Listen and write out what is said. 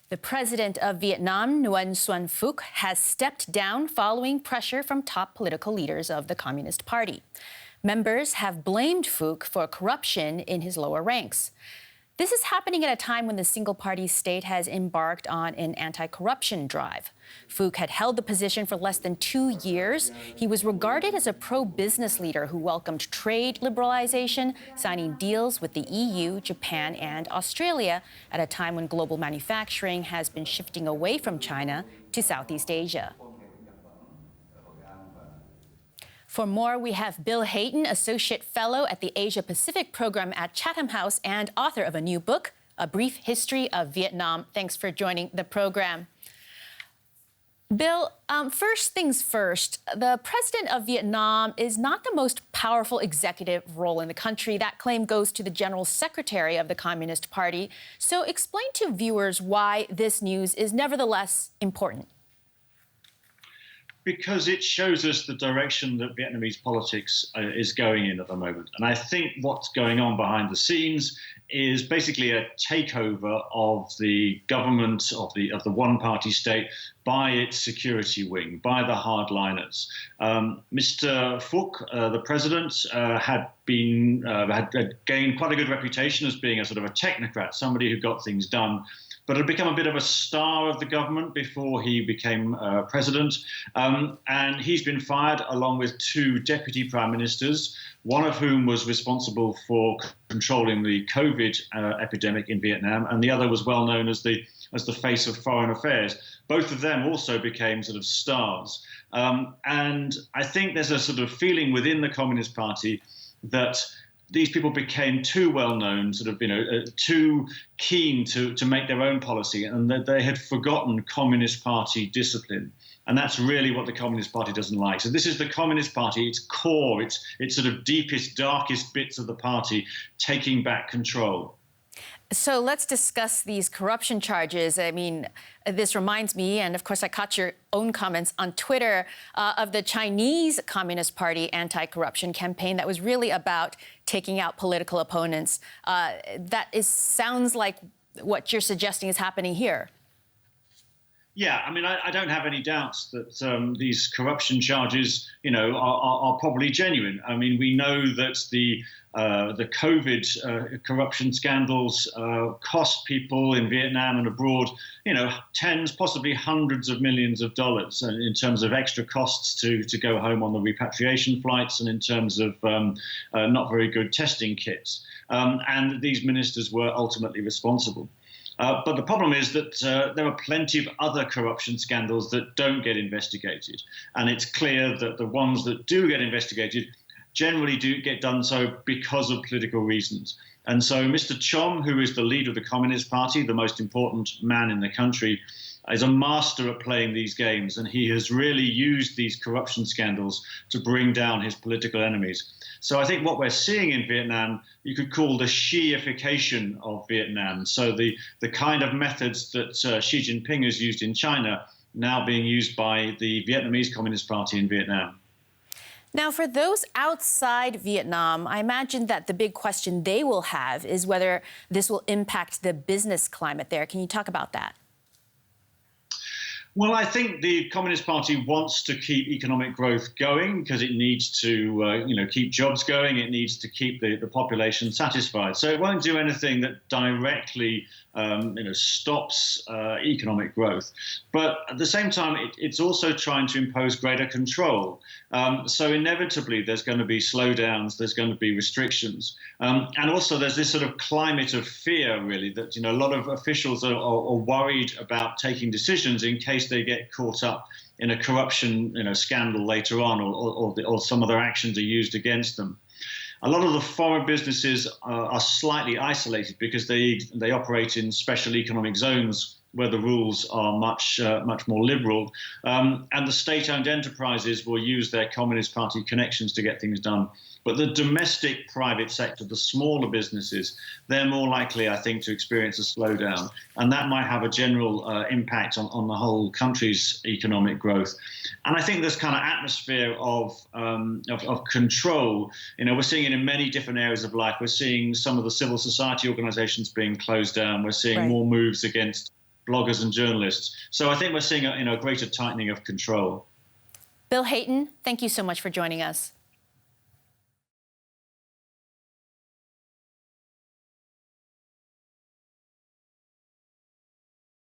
The president of Vietnam, Nguyen Xuan Phuc, has stepped down following pressure from top political leaders of the Communist Party. Members have blamed Phuc for corruption in his lower ranks. This is happening at a time when the single-party state has embarked on an anti-corruption drive. Phuc had held the position for less than 2 years. He was regarded as a pro-business leader who welcomed trade liberalization, signing deals with the EU, Japan, and Australia at a time when global manufacturing has been shifting away from China to Southeast Asia. For more, we have Bill Hayton, Associate Fellow at the Asia Pacific Program at Chatham House and author of a new book, A Brief History of Vietnam. Thanks for joining the program. Bill, first things first, the president of Vietnam is not the most powerful executive role in the country. That claim goes to the general secretary of the Communist Party. So explain to viewers why this news is nevertheless important. Because it shows us the direction that Vietnamese politics is going in at the moment. And I think what's going on behind the scenes is basically a takeover of the government of the one-party state by its security wing, by the hardliners. Mr. Phuc, the president, had gained quite a good reputation as being a sort of a technocrat, somebody who got things done, but had become a bit of a star of the government before he became president. And he's been fired along with 2 deputy prime ministers, one of whom was responsible for controlling the COVID epidemic in Vietnam, and the other was well known as the face of foreign affairs. Both of them also became sort of stars. And I think there's a sort of feeling within the Communist Party that these people became too well known, too keen to make their own policy, and that they had forgotten Communist Party discipline. And that's really what the Communist Party doesn't like. So this is the Communist Party, its core, its sort of deepest, darkest bits of the party taking back control. So let's discuss these corruption charges. I mean, this reminds me, and of course I caught your own comments on Twitter, of the Chinese Communist Party anti-corruption campaign that was really about taking out political opponents. Sounds like what you're suggesting is happening here. Yeah, I mean, I don't have any doubts that these corruption charges, are probably genuine. I mean, we know that the COVID corruption scandals cost people in Vietnam and abroad, tens, possibly hundreds of millions of dollars in terms of extra costs to go home on the repatriation flights and in terms of not very good testing kits. And these ministers were ultimately responsible. But the problem is that there are plenty of other corruption scandals that don't get investigated. And it's clear that the ones that do get investigated generally do get done so because of political reasons. And so Mr. Chom, who is the leader of the Communist Party, the most important man in the country, is a master at playing these games. And he has really used these corruption scandals to bring down his political enemies. So I think what we're seeing in Vietnam, you could call the Xiification of Vietnam. So the kind of methods that Xi Jinping has used in China now being used by the Vietnamese Communist Party in Vietnam. Now, for those outside Vietnam, I imagine that the big question they will have is whether this will impact the business climate there. Can you talk about that? Well, I think the Communist Party wants to keep economic growth going because it needs to, keep jobs going. It needs to keep the population satisfied. So it won't do anything that directly, stops economic growth. But at the same time, it's also trying to impose greater control. So inevitably, there's going to be slowdowns. There's going to be restrictions. And also, there's this sort of climate of fear, really, that, a lot of officials are worried about taking decisions in case they get caught up in a corruption scandal later on, or some of their actions are used against them. A lot of the foreign businesses are slightly isolated because they operate in special economic zones where the rules are much more liberal. And the state-owned enterprises will use their Communist Party connections to get things done. But the domestic private sector, the smaller businesses, they're more likely, I think, to experience a slowdown. And that might have a general impact on the whole country's economic growth. And I think this kind of atmosphere of control, we're seeing it in many different areas of life. We're seeing some of the civil society organizations being closed down. We're seeing more moves against bloggers and journalists. So I think we're seeing a greater tightening of control. Bill Hayton, thank you so much for joining us.